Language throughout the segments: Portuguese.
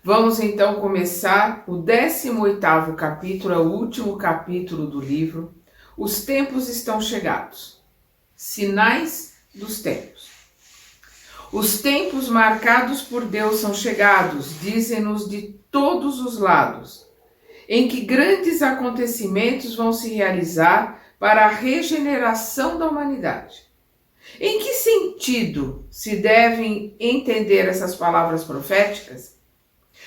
Vamos então começar o 18º capítulo, é o último capítulo do livro. Os tempos estão chegados. Sinais dos tempos. Os tempos marcados por Deus são chegados, dizem-nos de todos os lados, em que grandes acontecimentos vão se realizar para a regeneração da humanidade. Em que sentido se devem entender essas palavras proféticas?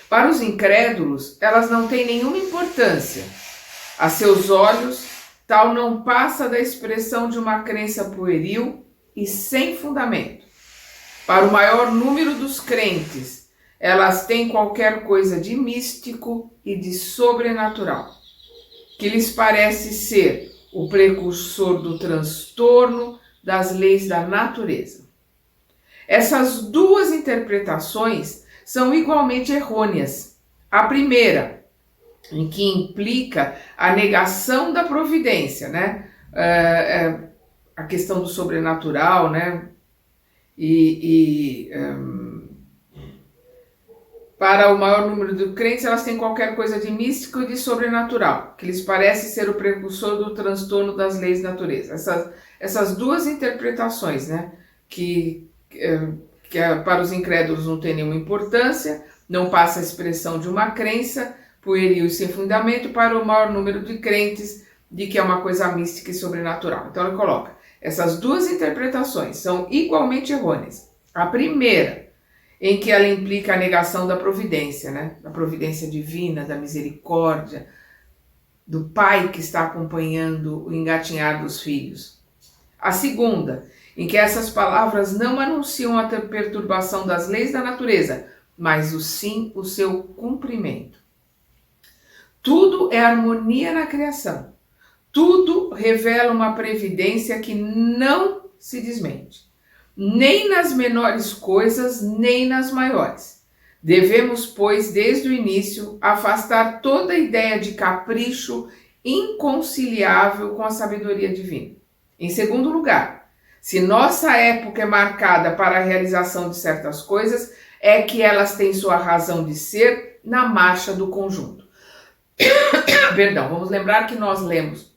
Para os incrédulos, elas não têm nenhuma importância. A seus olhos, tal não passa da expressão de uma crença pueril e sem fundamento. Para o maior número dos crentes, elas têm qualquer coisa de místico e de sobrenatural, que lhes parece ser o precursor do transtorno das leis da natureza. Essas duas interpretações são igualmente errôneas. A primeira, em que implica a negação da providência, né? A questão do sobrenatural, né? Para o maior número de crentes, elas têm qualquer coisa de místico e de sobrenatural, que lhes parece ser o precursor do transtorno das leis da natureza. Essas duas interpretações, né? Que para os incrédulos não tem nenhuma importância, não passa a expressão de uma crença pueril e sem fundamento, para o maior número de crentes, de que é uma coisa mística e sobrenatural. Então ele coloca, essas duas interpretações são igualmente errôneas. A primeira, em que ela implica a negação da providência, né? Da providência divina, da misericórdia, do pai que está acompanhando o engatinhar dos filhos. A segunda, em que essas palavras não anunciam a perturbação das leis da natureza, mas sim o seu cumprimento. Tudo é harmonia na criação. Tudo revela uma previdência que não se desmente, nem nas menores coisas, nem nas maiores. Devemos, pois, desde o início, afastar toda ideia de capricho inconciliável com a sabedoria divina. Em segundo lugar, se nossa época é marcada para a realização de certas coisas, é que elas têm sua razão de ser na marcha do conjunto. Perdão, vamos lembrar que nós lemos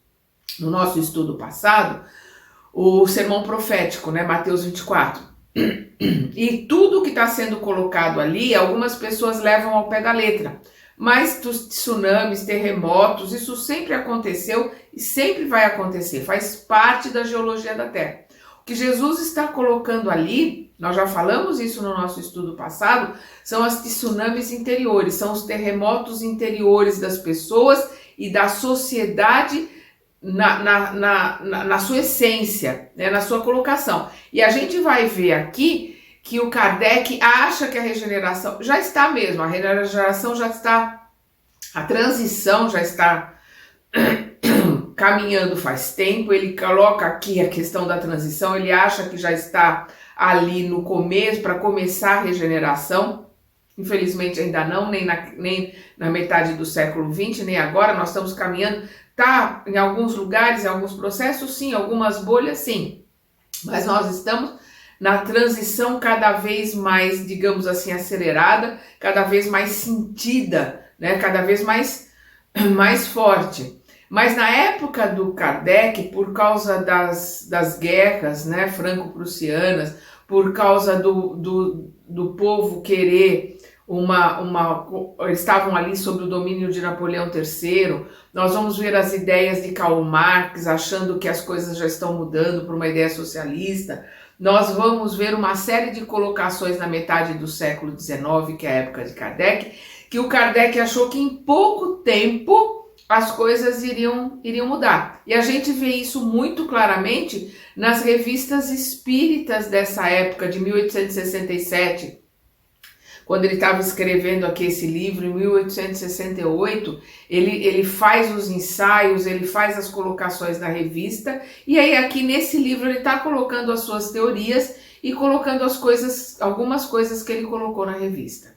no nosso estudo passado o sermão profético, né, Mateus 24. E tudo que está sendo colocado ali, algumas pessoas levam ao pé da letra. Mas tsunamis, terremotos, isso sempre aconteceu e sempre vai acontecer, faz parte da geologia da Terra. O que Jesus está colocando ali, nós já falamos isso no nosso estudo passado, são as tsunamis interiores, são os terremotos interiores das pessoas e da sociedade na sua essência, né, na sua colocação. E a gente vai ver aqui que o Kardec acha que a regeneração já está mesmo, a regeneração já está, a transição já está caminhando faz tempo. Ele coloca aqui a questão da transição, ele acha que já está ali no começo, para começar a regeneração. Infelizmente ainda não, nem na metade do século XX, nem agora, nós estamos caminhando, tá em alguns lugares, em alguns processos, sim, algumas bolhas, sim, mas nós estamos na transição cada vez mais, digamos assim, acelerada, cada vez mais sentida, né? Cada vez mais forte. Mas na época do Kardec, por causa das guerras, né, franco-prussianas, por causa do povo querer eles estavam ali sob o domínio de Napoleão III, nós vamos ver as ideias de Karl Marx, achando que as coisas já estão mudando para uma ideia socialista. Nós vamos ver uma série de colocações na metade do século XIX, que é a época de Kardec, que o Kardec achou que em pouco tempo as coisas iriam mudar. E a gente vê isso muito claramente nas revistas espíritas dessa época, de 1867, quando ele estava escrevendo aqui esse livro, em 1868, ele faz os ensaios, ele faz as colocações na revista, e aí aqui nesse livro ele está colocando as suas teorias e colocando algumas coisas que ele colocou na revista.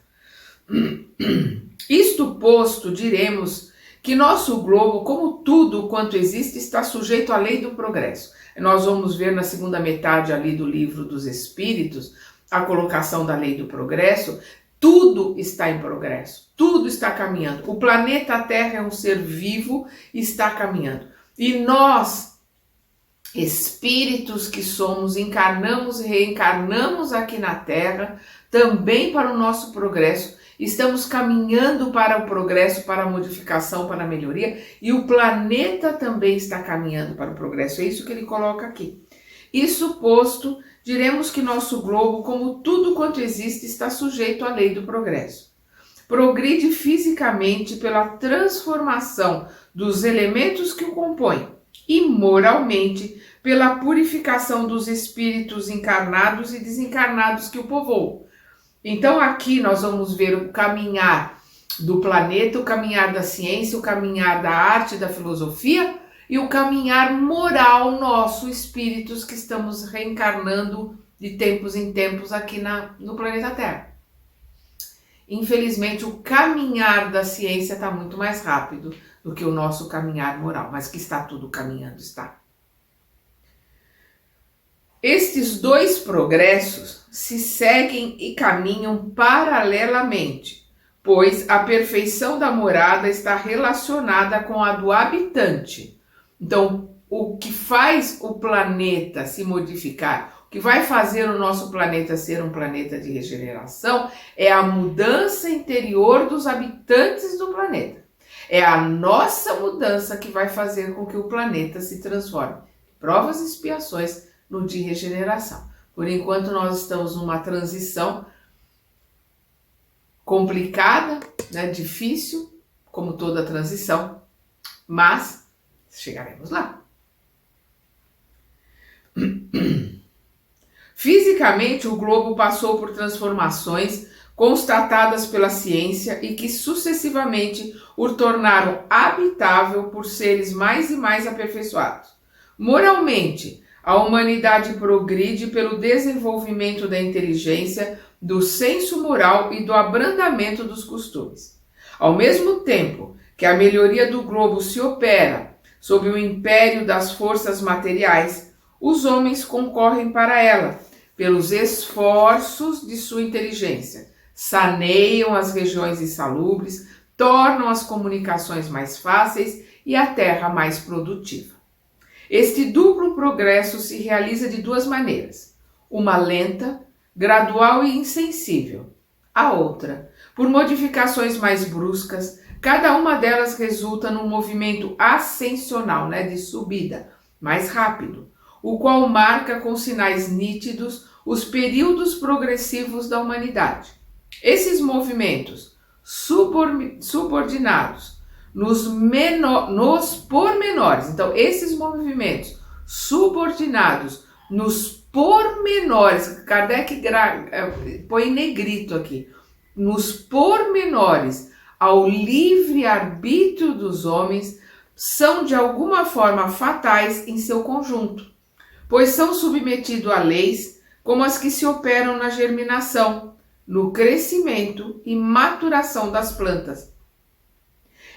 Isto posto, diremos que nosso globo, como tudo quanto existe, está sujeito à lei do progresso. Nós vamos ver na segunda metade ali do livro dos Espíritos a colocação da lei do progresso. tudo está em progresso, tudo está caminhando. O planeta Terra é um ser vivo e está caminhando. E nós, espíritos que somos, encarnamos e reencarnamos aqui na Terra, também para o nosso progresso. Estamos caminhando para o progresso, para a modificação, para a melhoria, e o planeta também está caminhando para o progresso. É isso que ele coloca aqui. Isso posto, diremos que nosso globo, como tudo quanto existe, está sujeito à lei do progresso. Progride fisicamente pela transformação dos elementos que o compõem e moralmente pela purificação dos espíritos encarnados e desencarnados que o povoam. Então aqui nós vamos ver o caminhar do planeta, o caminhar da ciência, o caminhar da arte, da filosofia e o caminhar moral nosso, espíritos que estamos reencarnando de tempos em tempos aqui no planeta Terra. Infelizmente o caminhar da ciência está muito mais rápido do que o nosso caminhar moral, mas que está tudo caminhando, está. Estes dois progressos se seguem e caminham paralelamente, pois a perfeição da morada está relacionada com a do habitante. Então, o que faz o planeta se modificar, o que vai fazer o nosso planeta ser um planeta de regeneração, é a mudança interior dos habitantes do planeta. É a nossa mudança que vai fazer com que o planeta se transforme. Provas e expiações no de regeneração. Por enquanto nós estamos numa transição complicada, né, difícil, como toda transição, mas chegaremos lá. Fisicamente, o globo passou por transformações constatadas pela ciência e que sucessivamente o tornaram habitável por seres mais e mais aperfeiçoados. Moralmente, a humanidade progride pelo desenvolvimento da inteligência, do senso moral e do abrandamento dos costumes. Ao mesmo tempo que a melhoria do globo se opera sob o império das forças materiais, os homens concorrem para ela pelos esforços de sua inteligência, saneiam as regiões insalubres, tornam as comunicações mais fáceis e a terra mais produtiva. Este duplo progresso se realiza de duas maneiras: uma lenta, gradual e insensível; a outra, por modificações mais bruscas. Cada uma delas resulta num movimento ascensional, de subida, mais rápido, o qual marca com sinais nítidos os períodos progressivos da humanidade. Esses movimentos subordinados nos pormenores, então esses movimentos subordinados nos pormenores, Kardec põe em negrito aqui, nos pormenores ao livre-arbítrio dos homens, são de alguma forma fatais em seu conjunto, pois são submetidos a leis como as que se operam na germinação, no crescimento e maturação das plantas.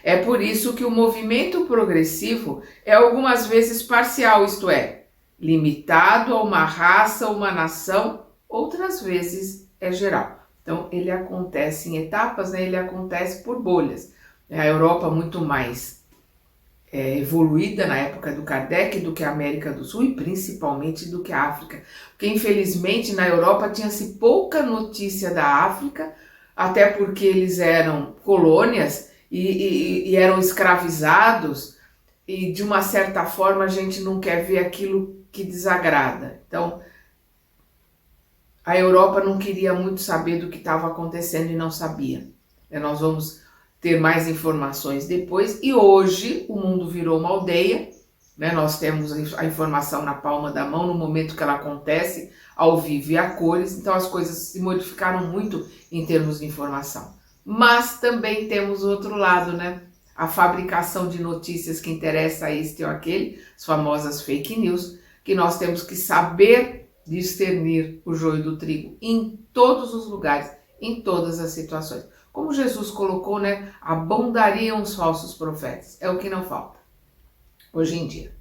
É por isso que o movimento progressivo é algumas vezes parcial, isto é, limitado a uma raça, uma nação, outras vezes é geral. Então ele acontece em etapas, ele acontece por bolhas. A Europa muito mais evoluída na época do Kardec do que a América do Sul e principalmente do que a África, porque infelizmente na Europa tinha-se pouca notícia da África, até porque eles eram colônias e eram escravizados, e de uma certa forma a gente não quer ver aquilo que desagrada. Então a Europa não queria muito saber do que estava acontecendo e não sabia. Nós vamos ter mais informações depois, e hoje o mundo virou uma aldeia, nós temos a informação na palma da mão no momento que ela acontece, ao vivo e a cores, então as coisas se modificaram muito em termos de informação. Mas também temos o outro lado, a fabricação de notícias que interessa a este ou aquele, as famosas fake news, que nós temos que saber discernir o joio do trigo em todos os lugares, em todas as situações. Como Jesus colocou, abundariam os falsos profetas. É o que não falta hoje em dia.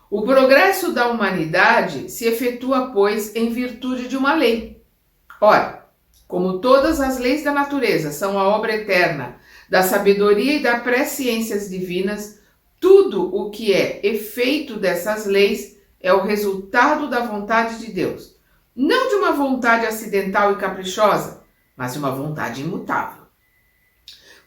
O progresso da humanidade se efetua, pois, em virtude de uma lei. Ora, Como todas as leis da natureza são a obra eterna da sabedoria e da presciências divinas, tudo o que é efeito dessas leis é o resultado da vontade de Deus, não de uma vontade acidental e caprichosa, mas de uma vontade imutável.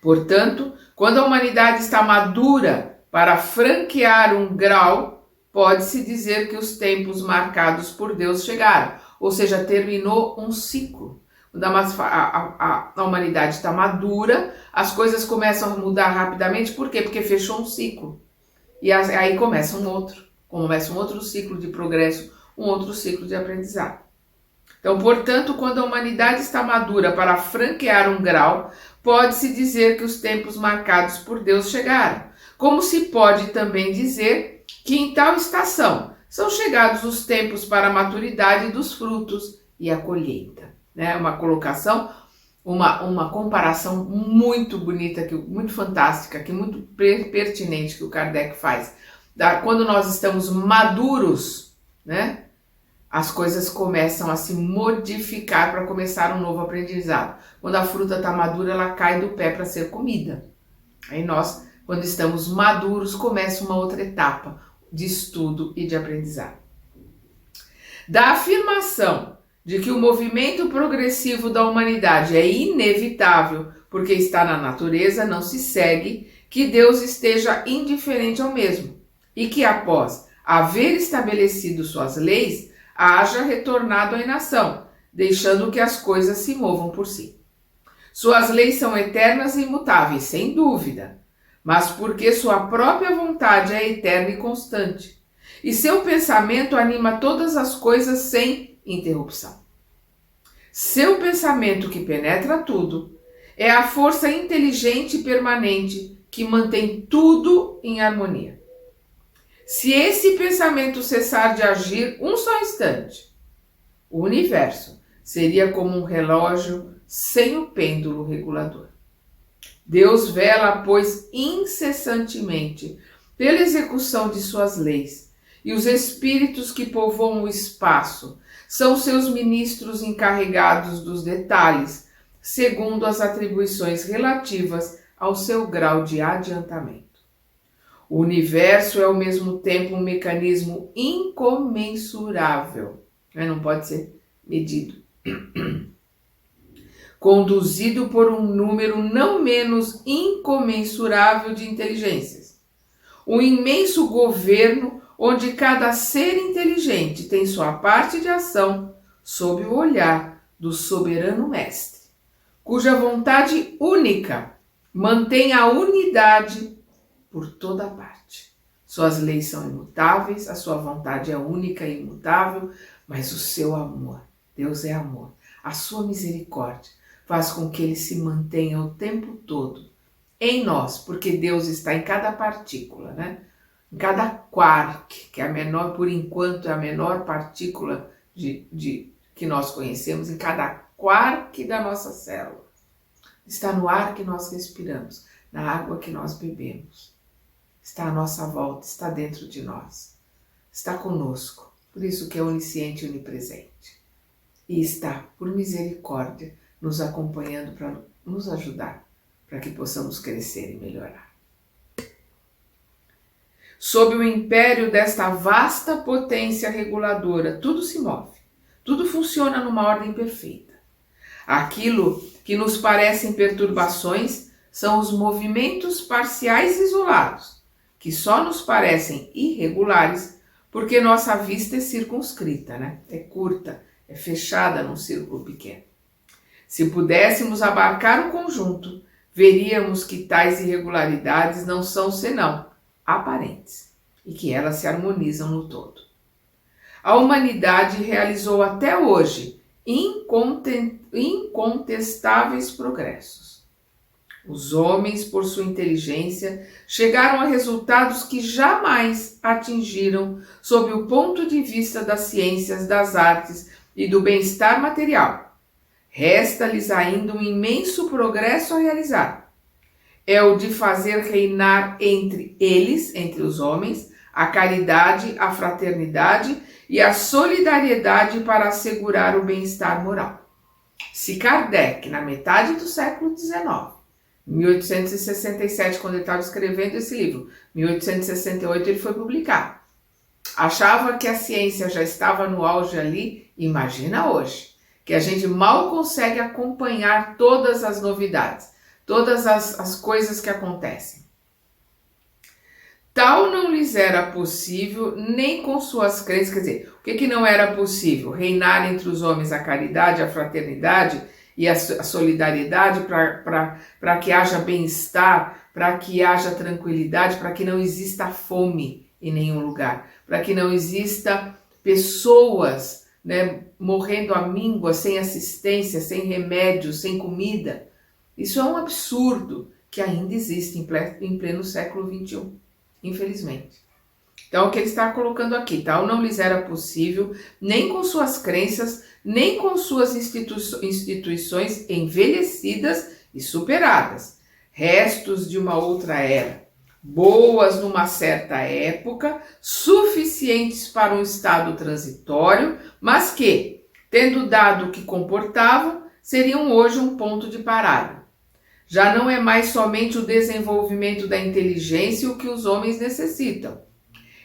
Portanto, quando a humanidade está madura para franquear um grau, pode-se dizer que os tempos marcados por Deus chegaram, ou seja, terminou um ciclo. Quando a humanidade está madura, as coisas começam a mudar rapidamente. Por quê? Porque fechou um ciclo. E aí começa um outro ciclo de progresso, um outro ciclo de aprendizado. Então, portanto, quando a humanidade está madura para franquear um grau, pode-se dizer que os tempos marcados por Deus chegaram. Como se pode também dizer que em tal estação são chegados os tempos para a maturidade dos frutos e a colheita. Né? Uma colocação, uma comparação muito bonita, muito fantástica, muito pertinente que o Kardec faz. Quando nós estamos maduros, né? As coisas começam a se modificar para começar um novo aprendizado. Quando a fruta está madura, ela cai do pé para ser comida. Aí nós, quando estamos maduros, começa uma outra etapa de estudo e de aprendizado. Da afirmação de que o movimento progressivo da humanidade é inevitável porque está na natureza, não se segue que Deus esteja indiferente ao mesmo e que após haver estabelecido suas leis, haja retornado à inação, deixando que as coisas se movam por si. Suas leis são eternas e imutáveis, sem dúvida, mas porque sua própria vontade é eterna e constante, e seu pensamento anima todas as coisas sem interrupção. Seu pensamento, que penetra tudo, é a força inteligente e permanente que mantém tudo em harmonia. Se esse pensamento cessar de agir um só instante, o universo seria como um relógio sem o pêndulo regulador. Deus vela, pois, incessantemente pela execução de suas leis, e os espíritos que povoam o espaço são seus ministros encarregados dos detalhes, segundo as atribuições relativas ao seu grau de adiantamento. O universo é ao mesmo tempo um mecanismo incomensurável, não pode ser medido, conduzido por um número não menos incomensurável de inteligências. Um imenso governo onde cada ser inteligente tem sua parte de ação sob o olhar do soberano mestre, cuja vontade única mantém a unidade por toda parte. Suas leis são imutáveis, a sua vontade é única e imutável, mas o seu amor, Deus é amor, a sua misericórdia faz com que ele se mantenha o tempo todo em nós, porque Deus está em cada partícula, né? Em cada quark, que é a menor, por enquanto, é a menor partícula que nós conhecemos, em cada quark da nossa célula. Está no ar que nós respiramos, na água que nós bebemos. Está à nossa volta, está dentro de nós. Está conosco, por isso que é onisciente e onipresente. E está, por misericórdia, nos acompanhando para nos ajudar, para que possamos crescer e melhorar. Sob o império desta vasta potência reguladora, tudo se move, tudo funciona numa ordem perfeita. Aquilo que nos parecem perturbações são os movimentos parciais isolados, que só nos parecem irregulares porque nossa vista é circunscrita, né? É curta, é fechada num círculo pequeno. Se pudéssemos abarcar o conjunto, veríamos que tais irregularidades não são senão aparentes e que elas se harmonizam no todo. A humanidade realizou até hoje incontestáveis progressos. Os homens, por sua inteligência, chegaram a resultados que jamais atingiram sob o ponto de vista das ciências, das artes e do bem-estar material. Resta-lhes ainda um imenso progresso a realizar. É o de fazer reinar entre eles, entre os homens, a caridade, a fraternidade e a solidariedade para assegurar o bem-estar moral. Se Kardec, na metade do século XIX, 1867, quando ele estava escrevendo esse livro, 1868 ele foi publicar, achava que a ciência já estava no auge ali, imagina hoje, que a gente mal consegue acompanhar todas as novidades, todas as coisas que acontecem. Tal não lhes era possível, nem com suas crenças, quer dizer, o que não era possível? Reinar entre os homens a caridade, a fraternidade e a solidariedade para que haja bem-estar, para que haja tranquilidade, para que não exista fome em nenhum lugar, para que não exista pessoas, né, morrendo à míngua, sem assistência, sem remédio, sem comida. Isso é um absurdo que ainda existe em pleno século XXI, infelizmente. Então, o que ele está colocando aqui, tal não lhes era possível, nem com suas crenças, nem com suas instituições envelhecidas e superadas, restos de uma outra era, boas numa certa época, suficientes para um estado transitório, mas que, tendo dado o que comportavam, seriam hoje um ponto de parada. Já não é mais somente o desenvolvimento da inteligência o que os homens necessitam,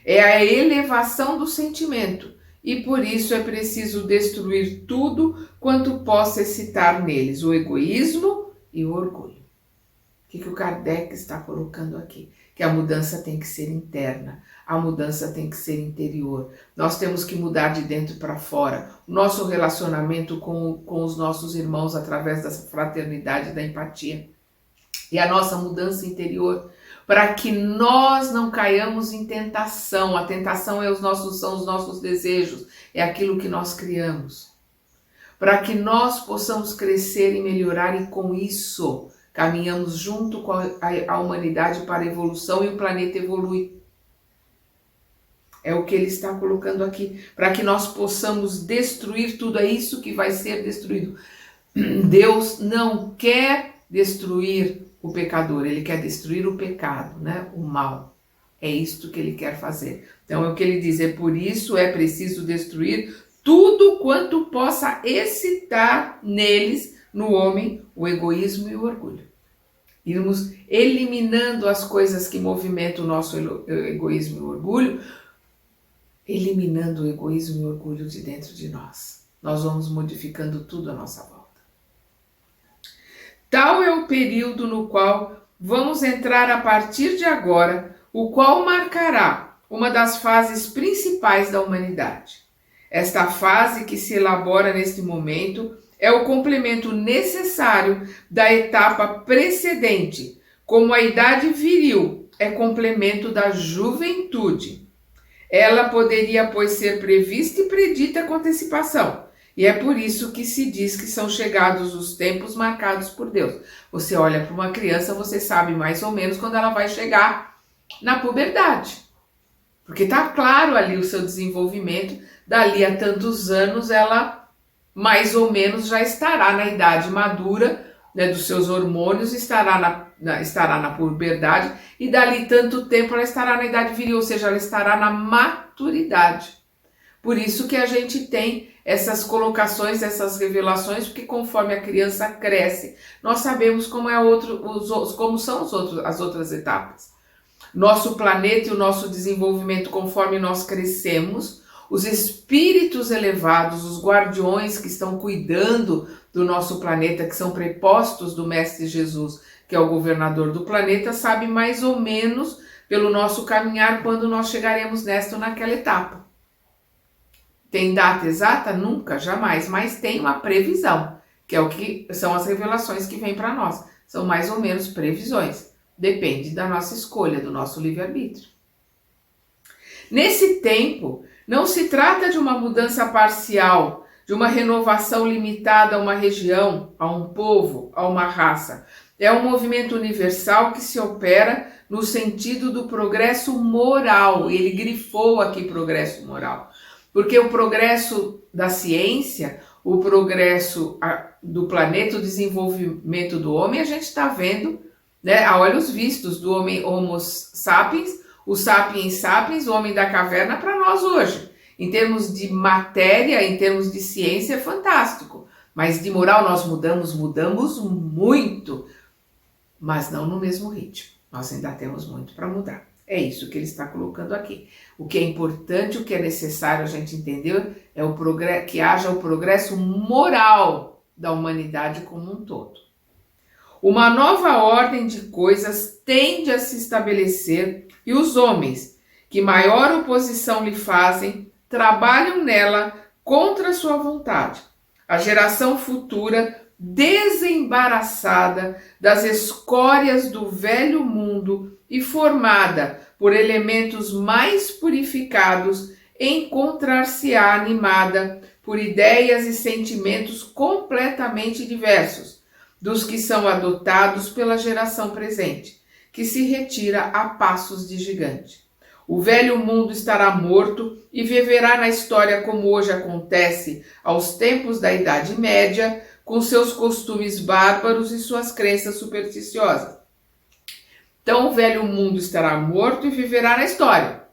é a elevação do sentimento, e por isso é preciso destruir tudo quanto possa excitar neles o egoísmo e o orgulho. O que o Kardec está colocando aqui? Que a mudança tem que ser interna, a mudança tem que ser interior. Nós temos que mudar de dentro para fora. O nosso relacionamento com os nossos irmãos através dessa fraternidade, da empatia. E a nossa mudança interior, para que nós não caiamos em tentação. A tentação são os nossos desejos, é aquilo que nós criamos. Para que nós possamos crescer e melhorar, e com isso caminhamos junto com a humanidade para a evolução, e o planeta evolui. É o que ele está colocando aqui, para que nós possamos destruir tudo, é isso que vai ser destruído. Deus não quer destruir o pecador, ele quer destruir o pecado, né? O mal. É isto que ele quer fazer. Então é o que ele diz, é por isso é preciso destruir tudo quanto possa excitar neles, no homem, o egoísmo e o orgulho. Irmos eliminando as coisas que movimentam o nosso egoísmo e o orgulho, eliminando o egoísmo e o orgulho de dentro de nós. Nós vamos modificando tudo à nossa volta. Tal é o período no qual vamos entrar a partir de agora, o qual marcará uma das fases principais da humanidade. Esta fase que se elabora neste momento é o complemento necessário da etapa precedente, como a idade viril é complemento da juventude. Ela poderia, pois, ser prevista e predita com antecipação. E é por isso que se diz que são chegados os tempos marcados por Deus. Você olha para uma criança, você sabe mais ou menos quando ela vai chegar na puberdade. Porque está claro ali o seu desenvolvimento, dali a tantos anos ela mais ou menos já estará na idade madura, né, dos seus hormônios, estará na puberdade, e dali tanto tempo ela estará na idade viril, ou seja, ela estará na maturidade. Por isso que a gente tem essas colocações, essas revelações, porque conforme a criança cresce, nós sabemos como são as outras etapas. Nosso planeta e o nosso desenvolvimento, conforme nós crescemos, os espíritos elevados, os guardiões que estão cuidando do nosso planeta, que são prepostos do Mestre Jesus, que é o governador do planeta, sabem mais ou menos pelo nosso caminhar quando nós chegaremos nesta ou naquela etapa. Tem data exata? Nunca, jamais, mas tem uma previsão, que é o que são as revelações que vêm para nós. São mais ou menos previsões. Depende da nossa escolha, do nosso livre-arbítrio. Nesse tempo, não se trata de uma mudança parcial, de uma renovação limitada a uma região, a um povo, a uma raça. É um movimento universal que se opera no sentido do progresso moral. Ele grifou aqui progresso moral. Porque o progresso da ciência, o progresso do planeta, o desenvolvimento do homem, a gente está vendo, né, a olhos vistos, do homem Homo sapiens, o sapiens sapiens, o homem da caverna, para nós hoje. Em termos de matéria, em termos de ciência, é fantástico. Mas de moral nós mudamos muito, mas não no mesmo ritmo. Nós ainda temos muito para mudar. É isso que ele está colocando aqui. O que é importante, o que é necessário a gente entender é que haja o progresso moral da humanidade como um todo. Uma nova ordem de coisas tende a se estabelecer e os homens, que maior oposição lhe fazem, trabalham nela contra sua vontade. A geração futura, desembaraçada das escórias do velho mundo e formada por elementos mais purificados, encontrar-se-á animada por ideias e sentimentos completamente diversos dos que são adotados pela geração presente, que se retira a passos de gigante. O velho mundo estará morto e viverá na história como hoje acontece aos tempos da Idade Média, com seus costumes bárbaros e suas crenças supersticiosas. Então o velho mundo estará morto e viverá na história.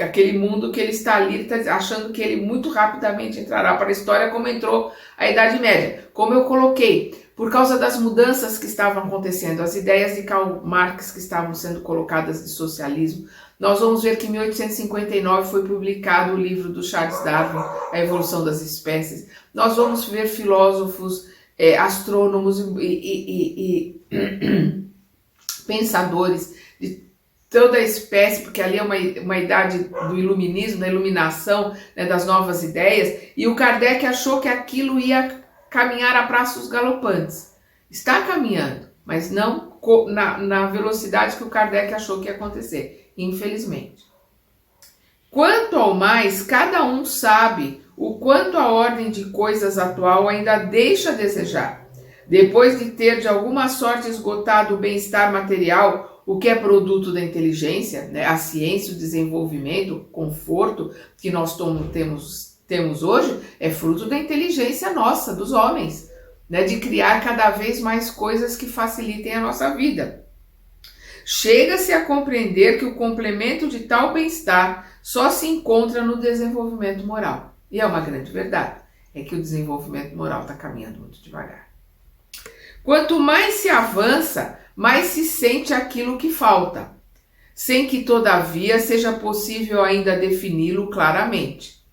Aquele mundo que ele está ali, ele está achando que ele muito rapidamente entrará para a história como entrou a Idade Média. Como eu coloquei, por causa das mudanças que estavam acontecendo, as ideias de Karl Marx que estavam sendo colocadas de socialismo, nós vamos ver que em 1859 foi publicado o livro do Charles Darwin, A Evolução das Espécies. Nós vamos ver filósofos, astrônomos e pensadores de toda a espécie, porque ali é uma idade do iluminismo, da iluminação, né, das novas ideias, e o Kardec achou que aquilo ia caminhar a passos galopantes. Está caminhando, mas não na velocidade que o Kardec achou que ia acontecer, infelizmente. Quanto ao mais, cada um sabe o quanto a ordem de coisas atual ainda deixa a desejar. Depois de ter de alguma sorte esgotado o bem-estar material, o que é produto da inteligência, né, a ciência, o desenvolvimento, o conforto que nós temos hoje, é fruto da inteligência nossa, dos homens, né, de criar cada vez mais coisas que facilitem a nossa vida. Chega-se a compreender que o complemento de tal bem-estar só se encontra no desenvolvimento moral. E é uma grande verdade, é que o desenvolvimento moral está caminhando muito devagar. Quanto mais se avança, mais se sente aquilo que falta, sem que todavia seja possível ainda defini-lo claramente.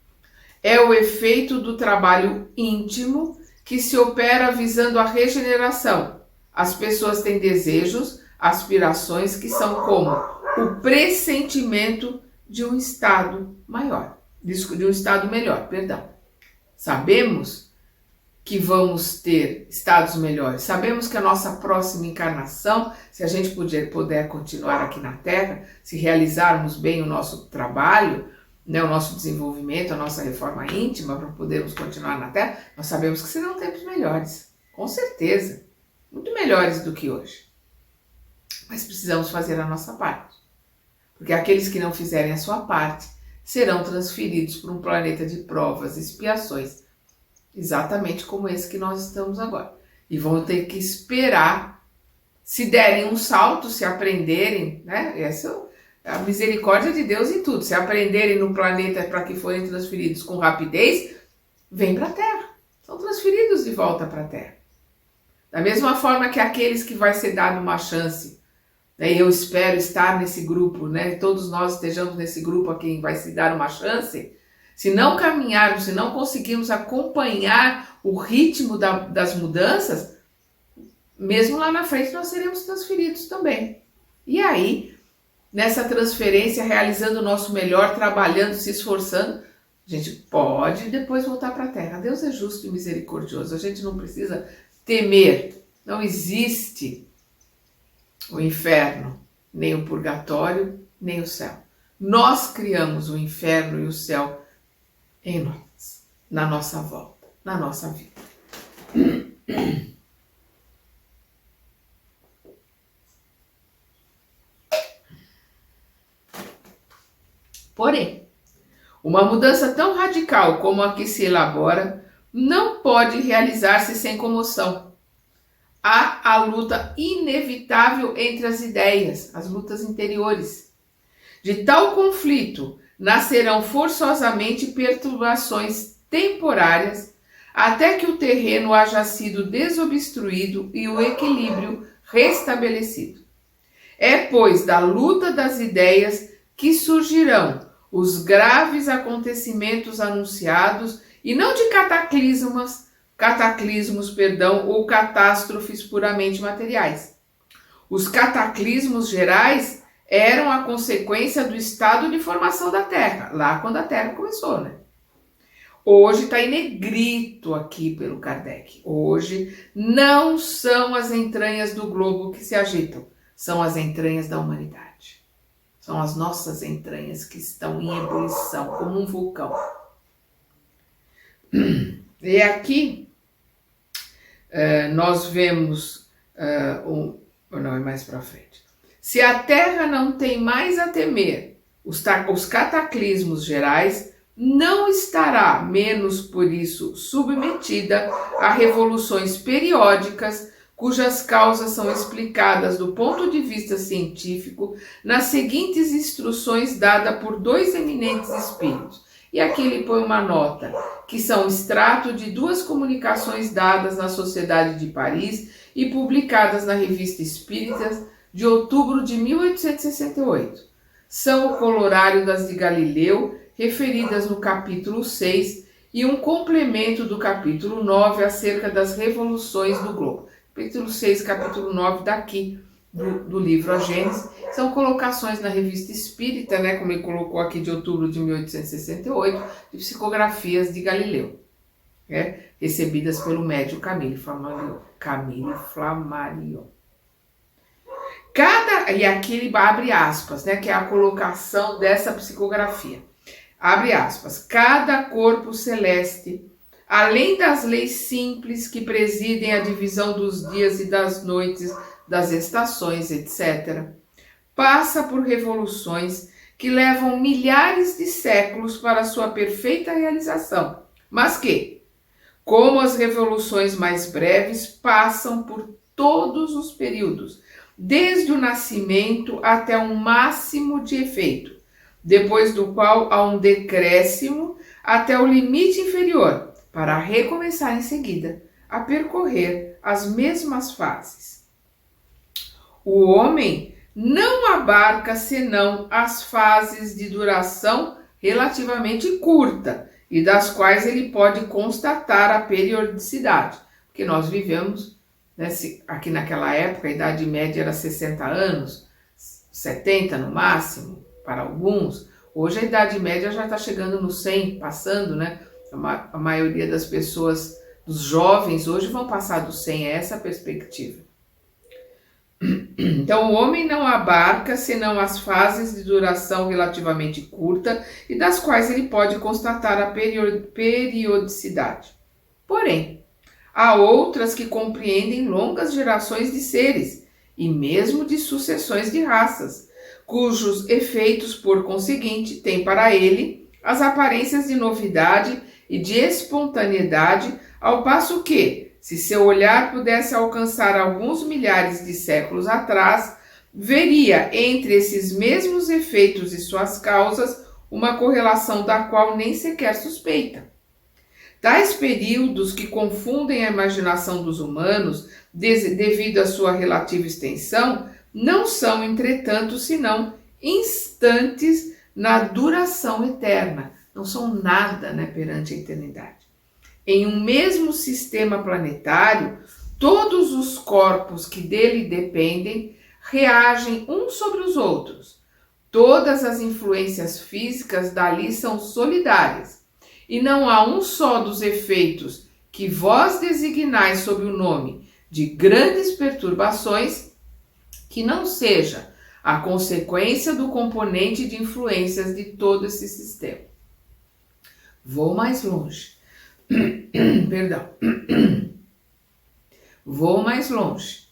É o efeito do trabalho íntimo que se opera visando a regeneração. As pessoas têm desejos, aspirações que são como o pressentimento de um estado maior, de um estado melhor, perdão. Sabemos que vamos ter estados melhores. Sabemos que a nossa próxima encarnação, se a gente puder continuar aqui na Terra, se realizarmos bem o nosso trabalho, né, o nosso desenvolvimento, a nossa reforma íntima, para podermos continuar na Terra, nós sabemos que serão tempos melhores, com certeza, muito melhores do que hoje. Mas precisamos fazer a nossa parte, porque aqueles que não fizerem a sua parte serão transferidos para um planeta de provas e expiações, exatamente como esse que nós estamos agora. E vão ter que esperar, se derem um salto, se aprenderem, né? Essa é a misericórdia de Deus em tudo. Se aprenderem no planeta para que forem transferidos com rapidez, vêm para a Terra. São transferidos de volta para a Terra. Da mesma forma que aqueles que vai ser dado uma chance, né? E eu espero estar nesse grupo, né? Todos nós estejamos nesse grupo a quem vai se dar uma chance. Se não caminharmos, se não conseguirmos acompanhar o ritmo das mudanças, mesmo lá na frente nós seremos transferidos também. E aí, nessa transferência, realizando o nosso melhor, trabalhando, se esforçando, a gente pode depois voltar para a Terra. Deus é justo e misericordioso, a gente não precisa temer. Não existe o inferno, nem o purgatório, nem o céu. Nós criamos o inferno e o céu em nós, na nossa volta, na nossa vida. Porém, uma mudança tão radical como a que se elabora não pode realizar-se sem comoção. Há a luta inevitável entre as ideias, as lutas interiores. De tal conflito nascerão forçosamente perturbações temporárias, até que o terreno haja sido desobstruído e o equilíbrio restabelecido. É, pois, da luta das ideias que surgirão os graves acontecimentos anunciados e não de cataclismos, ou catástrofes puramente materiais. Os cataclismos gerais eram a consequência do estado de formação da Terra, lá quando a Terra começou, né? Hoje está em negrito aqui pelo Kardec. Hoje não são as entranhas do globo que se agitam, são as entranhas da humanidade. São as nossas entranhas que estão em ebulição, como um vulcão. E aqui nós vemos, não, é mais para frente. Se a Terra não tem mais a temer os cataclismos gerais, não estará menos por isso submetida a revoluções periódicas, cujas causas são explicadas do ponto de vista científico nas seguintes instruções dadas por dois eminentes espíritos. E aqui ele põe uma nota, que são extrato de duas comunicações dadas na Sociedade de Paris e publicadas na Revista Espírita de outubro de 1868. São o Corolário das de Galileu, referidas no capítulo 6, e um complemento do capítulo 9 acerca das revoluções do globo. Capítulo 6, capítulo 9 daqui do livro A Gênese, são colocações na Revista Espírita, né, como ele colocou aqui de outubro de 1868, de psicografias de Galileu, né, recebidas pelo médium Camille Flammarion. E aqui ele abre aspas, né, que é a colocação dessa psicografia. Abre aspas. Cada corpo celeste, além das leis simples que presidem a divisão dos dias e das noites, das estações, etc., passa por revoluções que levam milhares de séculos para sua perfeita realização, mas que, como as revoluções mais breves, passam por todos os períodos, desde o nascimento até um máximo de efeito, depois do qual há um decréscimo até o limite inferior, para recomeçar em seguida a percorrer as mesmas fases. O homem não abarca senão as fases de duração relativamente curta e das quais ele pode constatar a periodicidade, porque nós vivemos, né, aqui naquela época a idade média era 60 anos, 70 no máximo, para alguns. Hoje a idade média já está chegando no 100, passando, né? A maioria das pessoas, dos jovens, hoje vão passar dos 100, é essa a perspectiva. Então, o homem não abarca senão as fases de duração relativamente curta e das quais ele pode constatar a periodicidade. Porém, há outras que compreendem longas gerações de seres e mesmo de sucessões de raças, cujos efeitos, por conseguinte, têm para ele as aparências de novidade e de espontaneidade, ao passo que, se seu olhar pudesse alcançar alguns milhares de séculos atrás, veria entre esses mesmos efeitos e suas causas uma correlação da qual nem sequer suspeita. Tais períodos que confundem a imaginação dos humanos devido à sua relativa extensão não são, entretanto, senão instantes na duração eterna. Não são nada, né, perante a eternidade. Em um mesmo sistema planetário, todos os corpos que dele dependem reagem uns sobre os outros. Todas as influências físicas dali são solidárias, e não há um só dos efeitos que vós designais sob o nome de grandes perturbações que não seja a consequência do componente de influências de todo esse sistema. Vou mais longe. Perdão. Vou mais longe.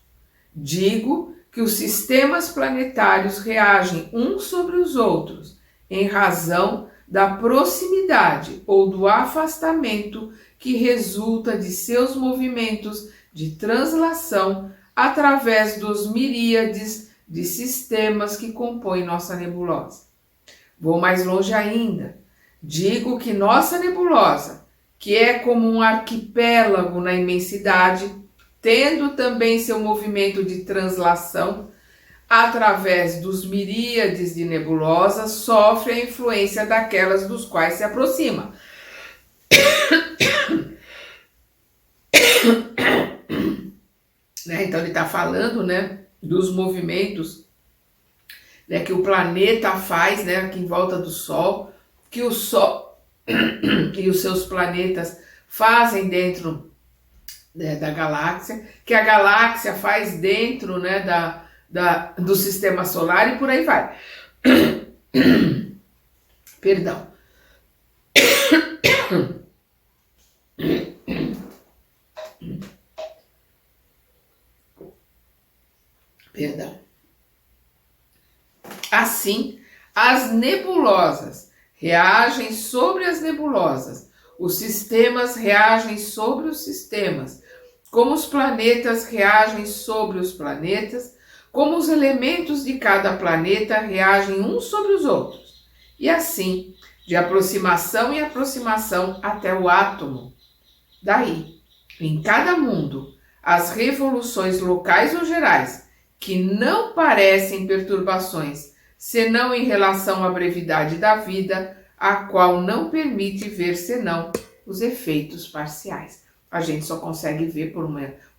Digo que os sistemas planetários reagem uns sobre os outros em razão da proximidade ou do afastamento que resulta de seus movimentos de translação através dos miríades de sistemas que compõem nossa nebulosa. Vou mais longe ainda. Digo que nossa nebulosa, que é como um arquipélago na imensidade, tendo também seu movimento de translação através dos miríades de nebulosas, sofre a influência daquelas dos quais se aproxima. Então ele está falando, né, dos movimentos, né, que o planeta faz, né, aqui em volta do Sol, que o Sol e os seus planetas fazem dentro, né, da galáxia, que a galáxia faz dentro, né, do sistema solar e por aí vai. Perdão. Perdão. Assim, as nebulosas reagem sobre as nebulosas, os sistemas reagem sobre os sistemas, como os planetas reagem sobre os planetas, como os elementos de cada planeta reagem uns sobre os outros, e assim, de aproximação em aproximação até o átomo. Daí, em cada mundo, as revoluções locais ou gerais, que não parecem perturbações, senão em relação à brevidade da vida, a qual não permite ver senão os efeitos parciais. A gente só consegue ver por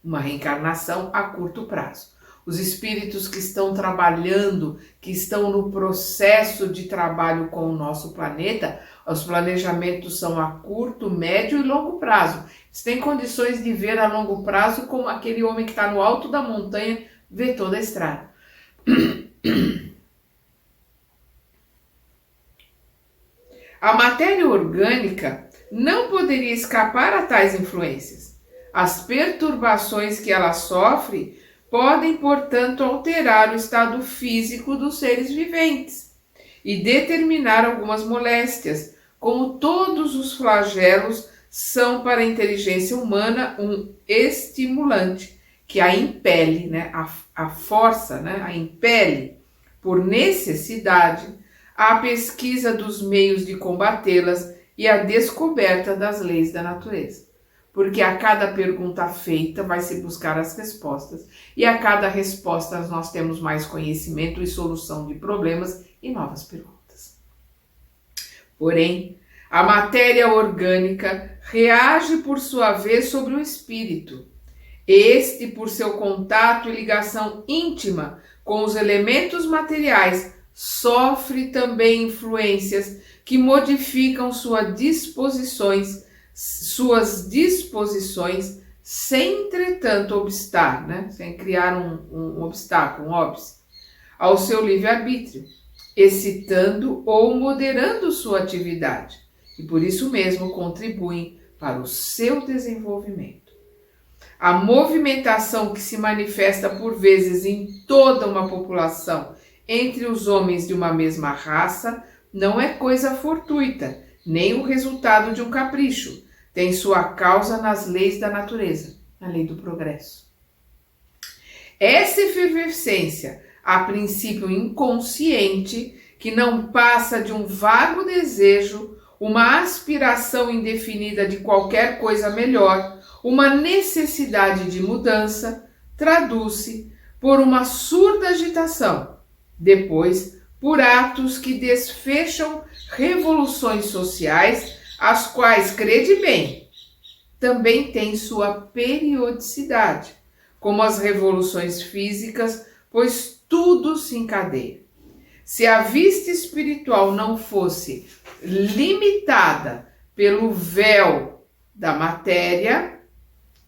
uma reencarnação a curto prazo. Os espíritos que estão trabalhando, que estão no processo de trabalho com o nosso planeta, os planejamentos são a curto, médio e longo prazo. Eles têm condições de ver a longo prazo como aquele homem que está no alto da montanha vê toda a estrada. A matéria orgânica não poderia escapar a tais influências. As perturbações que ela sofre podem, portanto, alterar o estado físico dos seres viventes e determinar algumas moléstias, como todos os flagelos são para a inteligência humana um estimulante que a impele, né, a força, né, a impele por necessidade à pesquisa dos meios de combatê-las e à descoberta das leis da natureza. Porque a cada pergunta feita vai se buscar as respostas, e a cada resposta nós temos mais conhecimento e solução de problemas e novas perguntas. Porém, a matéria orgânica reage por sua vez sobre o espírito. Este, por seu contato e ligação íntima com os elementos materiais, sofre também influências que modificam suas disposições, sem, entretanto, obstar, né? Sem criar um obstáculo, um óbice, ao seu livre-arbítrio, excitando ou moderando sua atividade, e por isso mesmo contribuem para o seu desenvolvimento. A movimentação que se manifesta por vezes em toda uma população entre os homens de uma mesma raça não é coisa fortuita, nem o resultado de um capricho. Tem sua causa nas leis da natureza, na lei do progresso. Essa efervescência, a princípio inconsciente, que não passa de um vago desejo, uma aspiração indefinida de qualquer coisa melhor, uma necessidade de mudança, traduz-se por uma surda agitação, depois por atos que desfecham revoluções sociais, as quais, crede bem, também têm sua periodicidade, como as revoluções físicas, pois tudo se encadeia. Se a vista espiritual não fosse limitada pelo véu da matéria,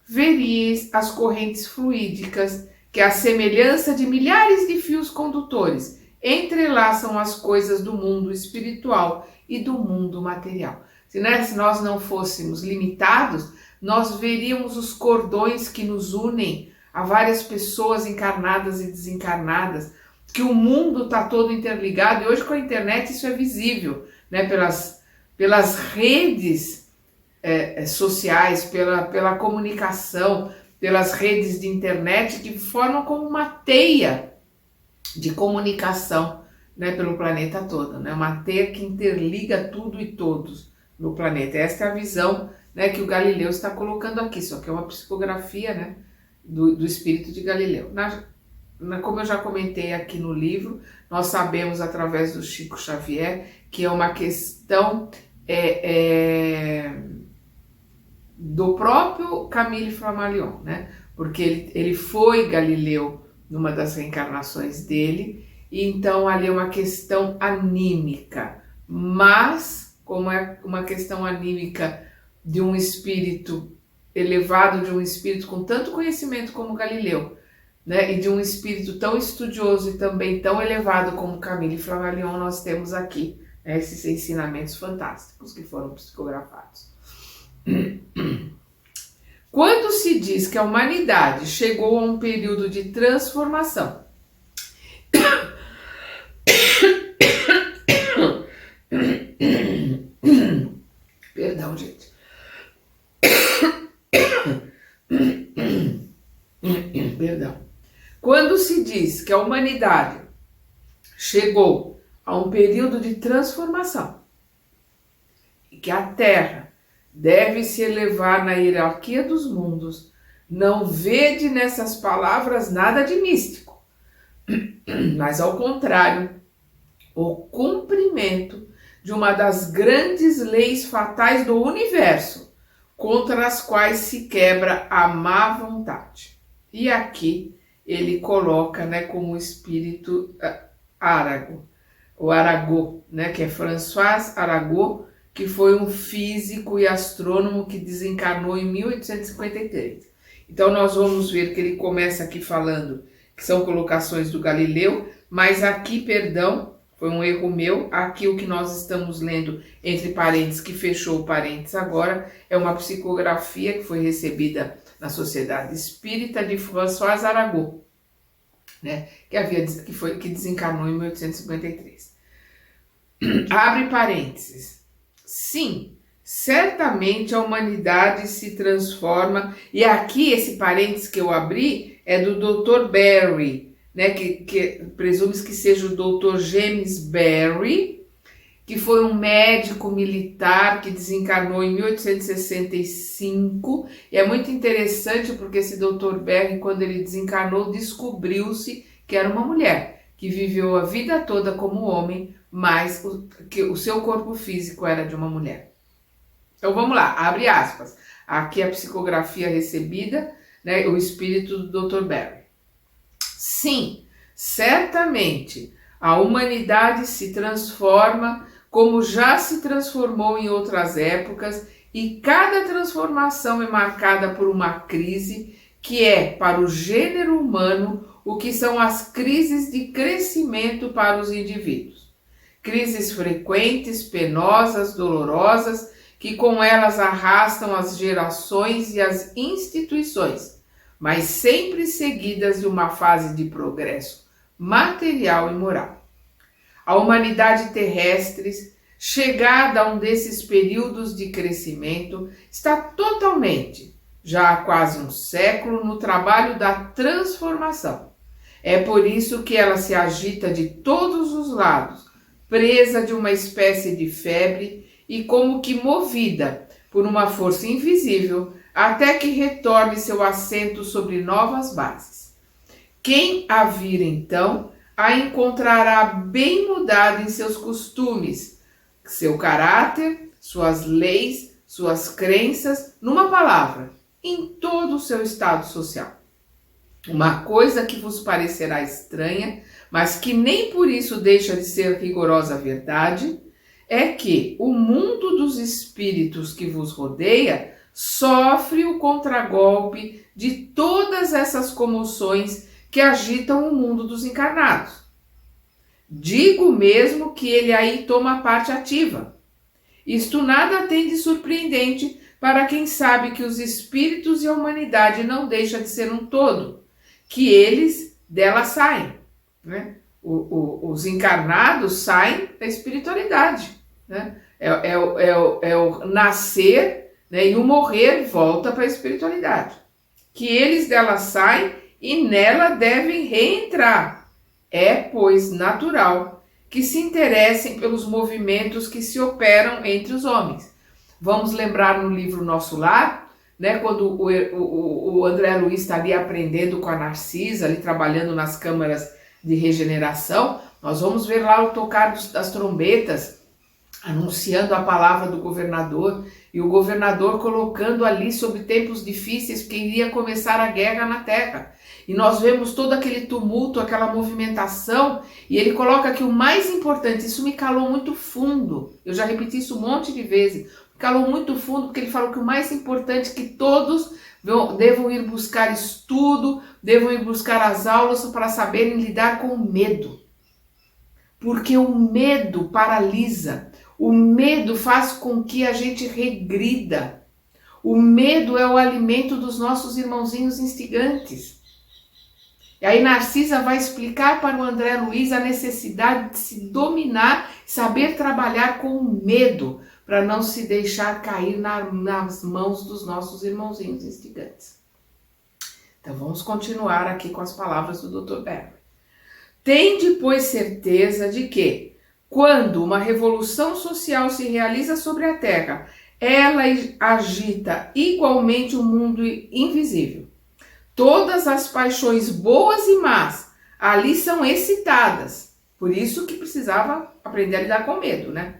veríeis as correntes fluídicas que, à semelhança de milhares de fios condutores, entrelaçam as coisas do mundo espiritual e do mundo material. Se nós não fôssemos limitados, nós veríamos os cordões que nos unem a várias pessoas encarnadas e desencarnadas, que o mundo está todo interligado, e hoje com a internet isso é visível, né? Pelas redes sociais, pela comunicação, pelas redes de internet que formam como uma teia de comunicação, né, pelo planeta todo, né? Uma teia que interliga tudo e todos no planeta. Esta é a visão né, que o Galileu está colocando aqui, só que é uma psicografia, né, do espírito de Galileu. Como eu já comentei aqui no livro, nós sabemos através do Chico Xavier que é uma questão do próprio Camille Flammarion, né? Porque ele foi Galileu numa das reencarnações dele, e então ali é uma questão anímica, mas como é uma questão anímica de um espírito elevado, de um espírito com tanto conhecimento como Galileu, né, e de um espírito tão estudioso e também tão elevado como Camille Flammarion, nós temos aqui, né, esses ensinamentos fantásticos que foram psicografados. Quando se diz que a humanidade chegou a um período de transformação, perdão, gente. Perdão. Quando se diz que a humanidade chegou a um período de transformação e que a Terra deve se elevar na hierarquia dos mundos, não vede nessas palavras nada de místico, mas ao contrário, o cumprimento de uma das grandes leis fatais do universo, contra as quais se quebra a má vontade. E aqui ele coloca, né, como o espírito Arago, o Arago, né, que é François Arago, que foi um físico e astrônomo que desencarnou em 1853. Então nós vamos ver que ele começa aqui falando que são colocações do Galileu, mas aqui, perdão, foi um erro meu, aqui o que nós estamos lendo entre parênteses, que fechou o parênteses agora, é uma psicografia que foi recebida na Sociedade Espírita de François Arago, né, que desencarnou em 1853. Abre parênteses. Sim, certamente a humanidade se transforma, e aqui esse parênteses que eu abri é do Dr. Berry, né, que presume-se que seja o Dr. James Berry, que foi um médico militar que desencarnou em 1865, e é muito interessante porque esse Dr. Berry, quando ele desencarnou, descobriu-se que era uma mulher, que viveu a vida toda como homem, mas que o seu corpo físico era de uma mulher. Então vamos lá, abre aspas. Aqui a psicografia recebida, né, o espírito do Dr. Berry. Sim, certamente a humanidade se transforma como já se transformou em outras épocas, e cada transformação é marcada por uma crise que é, para o gênero humano, o que são as crises de crescimento para os indivíduos. Crises frequentes, penosas, dolorosas, que com elas arrastam as gerações e as instituições, mas sempre seguidas de uma fase de progresso material e moral. A humanidade terrestre, chegada a um desses períodos de crescimento, está totalmente, já há quase um século, no trabalho da transformação. É por isso que ela se agita de todos os lados, presa de uma espécie de febre e como que movida por uma força invisível, até que retorne seu assento sobre novas bases. Quem a vir então, a encontrará bem mudada em seus costumes, seu caráter, suas leis, suas crenças, numa palavra, em todo o seu estado social. Uma coisa que vos parecerá estranha, mas que nem por isso deixa de ser rigorosa verdade, é que o mundo dos espíritos que vos rodeia sofre o contragolpe de todas essas comoções que agitam o mundo dos encarnados. Digo mesmo que ele aí toma parte ativa. Isto nada tem de surpreendente para quem sabe que os espíritos e a humanidade não deixam de ser um todo, que eles dela saem, né? Os encarnados saem da espiritualidade, né? É o nascer, né? E o morrer volta para a espiritualidade. Que eles dela saem e nela devem reentrar. É, pois, natural que se interessem pelos movimentos que se operam entre os homens. Vamos lembrar no livro Nosso Lar, né, quando o André Luiz está ali aprendendo com a Narcisa, ali trabalhando nas câmaras de regeneração, nós vamos ver lá o tocar das trombetas, anunciando a palavra do governador, e o governador colocando ali sobre tempos difíceis, porque iria começar a guerra na terra. E nós vemos todo aquele tumulto, aquela movimentação, e ele coloca que o mais importante, isso me calou muito fundo, eu já repeti isso um monte de vezes, calou muito fundo, porque ele falou que o mais importante é que todos devam ir buscar estudo, devam ir buscar as aulas para saberem lidar com o medo. Porque o medo paralisa, o medo faz com que a gente regrida. O medo é o alimento dos nossos irmãozinhos instigantes. E aí Narcisa vai explicar para o André Luiz a necessidade de se dominar, saber trabalhar com o medo, para não se deixar cair nas mãos dos nossos irmãozinhos instigantes. Então vamos continuar aqui com as palavras do Dr. Berger. Tende, pois, certeza de que, quando uma revolução social se realiza sobre a Terra, ela agita igualmente o mundo invisível. Todas as paixões boas e más ali são excitadas. Por isso que precisava aprender a lidar com medo, né?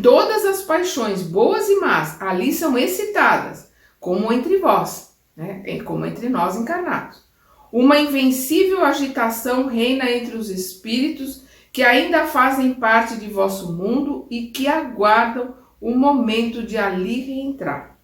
Todas as paixões boas e más ali são excitadas, como entre vós, né? Como entre nós encarnados. Uma invencível agitação reina entre os espíritos que ainda fazem parte de vosso mundo e que aguardam o momento de ali reentrar.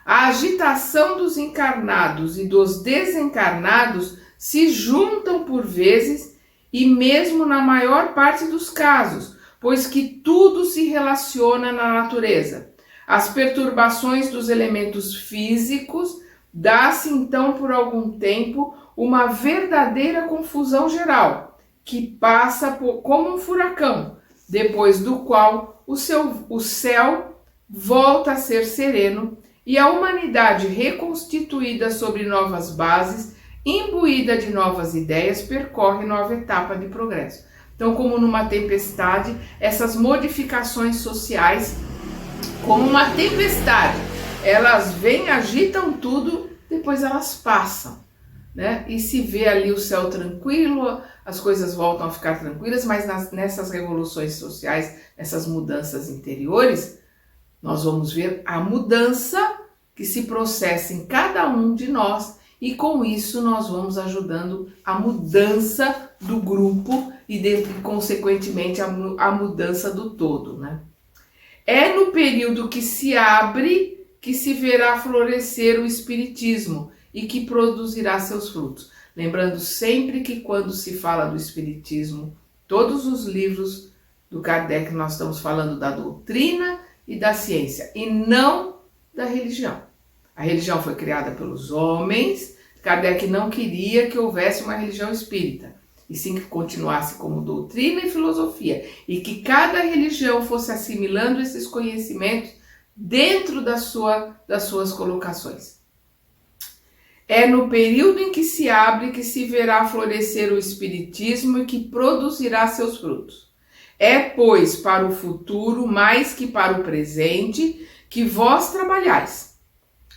A agitação dos encarnados e dos desencarnados se juntam por vezes e mesmo na maior parte dos casos, pois que tudo se relaciona na natureza. As perturbações dos elementos físicos dá-se então por algum tempo uma verdadeira confusão geral, que passa como um furacão, depois do qual o céu volta a ser sereno e a humanidade reconstituída sobre novas bases, imbuída de novas ideias, percorre nova etapa de progresso. Então, como numa tempestade, essas modificações sociais, como uma tempestade, elas vêm, agitam tudo, depois elas passam, né? E se vê ali o céu tranquilo, as coisas voltam a ficar tranquilas, mas nessas revoluções sociais, essas mudanças interiores, nós vamos ver a mudança que se processa em cada um de nós, e com isso nós vamos ajudando a mudança do grupo e consequentemente a mudança do todo, né? É no período que se abre que se verá florescer o espiritismo e que produzirá seus frutos. Lembrando sempre que quando se fala do espiritismo, todos os livros do Kardec, nós estamos falando da doutrina e da ciência, e não da religião. A religião foi criada pelos homens, Kardec não queria que houvesse uma religião espírita, e sim que continuasse como doutrina e filosofia, e que cada religião fosse assimilando esses conhecimentos dentro das suas colocações. É no período em que se abre que se verá florescer o espiritismo e que produzirá seus frutos. É, pois, para o futuro, mais que para o presente, que vós trabalhais.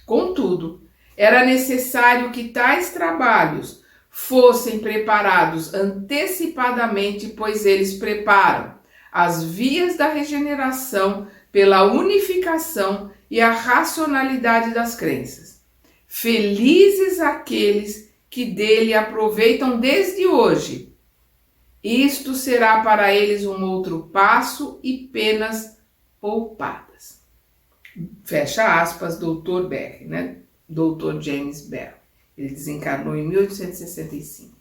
Contudo, era necessário que tais trabalhos fossem preparados antecipadamente, pois eles preparam as vias da regeneração pela unificação e a racionalidade das crenças. Felizes aqueles que dele aproveitam desde hoje. Isto será para eles um outro passo e penas poupadas. Fecha aspas, Dr. Berger, né? Dr. James Berger. Ele desencarnou em 1865.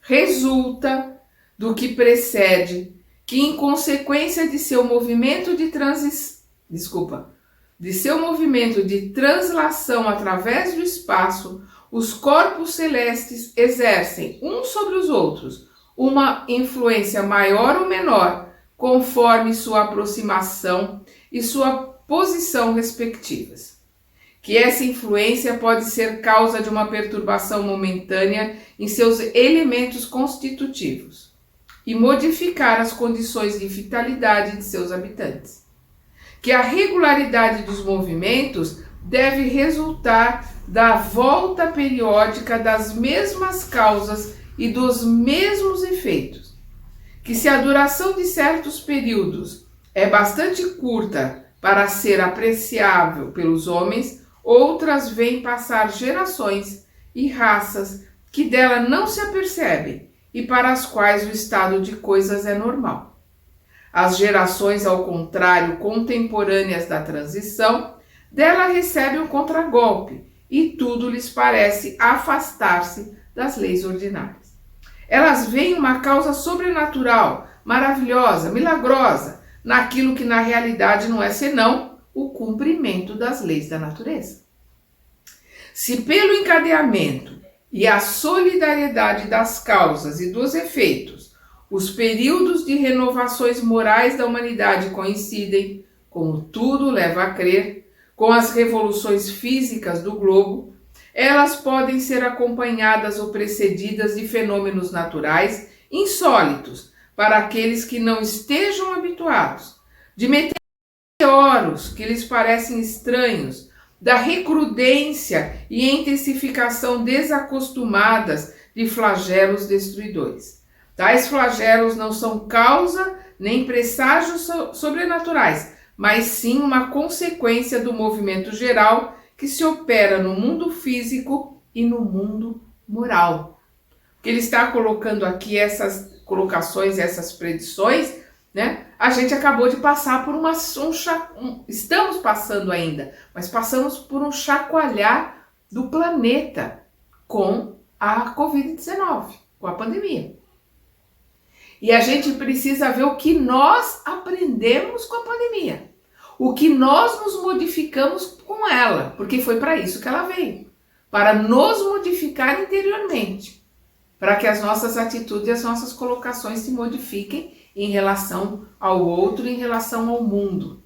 Resulta do que precede que, em consequência de seu movimento de translação através do espaço, os corpos celestes exercem uns sobre os outros uma influência maior ou menor, conforme sua aproximação e sua posição respectivas. Que essa influência pode ser causa de uma perturbação momentânea em seus elementos constitutivos. e modificar as condições de vitalidade de seus habitantes. Que a regularidade dos movimentos deve resultar da volta periódica das mesmas causas e dos mesmos efeitos. Que se a duração de certos períodos é bastante curta para ser apreciável pelos homens, outras vêm passar gerações e raças que dela não se apercebem e para as quais o estado de coisas é normal. As gerações, ao contrário, contemporâneas da transição, dela recebem um contragolpe e tudo lhes parece afastar-se das leis ordinárias. Elas veem uma causa sobrenatural, maravilhosa, milagrosa, naquilo que na realidade não é senão o cumprimento das leis da natureza. Se pelo encadeamento e a solidariedade das causas e dos efeitos, os períodos de renovações morais da humanidade coincidem, como tudo leva a crer, com as revoluções físicas do globo, elas podem ser acompanhadas ou precedidas de fenômenos naturais insólitos para aqueles que não estejam habituados, de meteoros que lhes parecem estranhos, da recrudência e intensificação desacostumadas de flagelos destruidores. Tais flagelos não são causa nem presságios sobrenaturais, mas sim uma consequência do movimento geral que se opera no mundo físico e no mundo moral. Porque ele está colocando aqui essas colocações, essas predições, né? A gente acabou de passar por estamos passando ainda, mas passamos por um chacoalhar do planeta com a Covid-19, com a pandemia. E a gente precisa ver o que nós aprendemos com a pandemia, o que nós nos modificamos com ela, porque foi para isso que ela veio, para nos modificar interiormente, para que as nossas atitudes e as nossas colocações se modifiquem em relação ao outro, em relação ao mundo.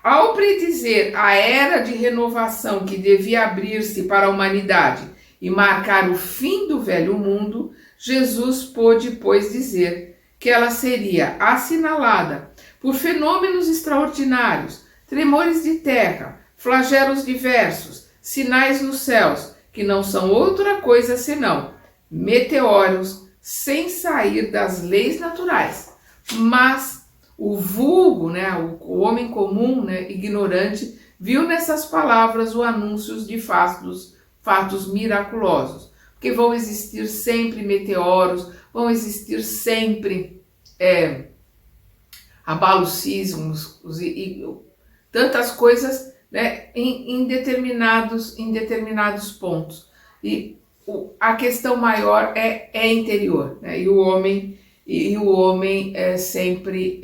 Ao predizer a era de renovação que devia abrir-se para a humanidade e marcar o fim do velho mundo, Jesus pôde, pois, dizer que ela seria assinalada por fenômenos extraordinários, tremores de terra, flagelos diversos, sinais nos céus, que não são outra coisa senão meteoros sem sair das leis naturais. Mas o vulgo, né, o homem comum, né, ignorante, viu nessas palavras o anúncio de fatos miraculosos. Porque vão existir sempre meteoros, vão existir sempre abalos sísmicos e tantas coisas, né, em determinados pontos. E a questão maior é interior, né? E o homem sempre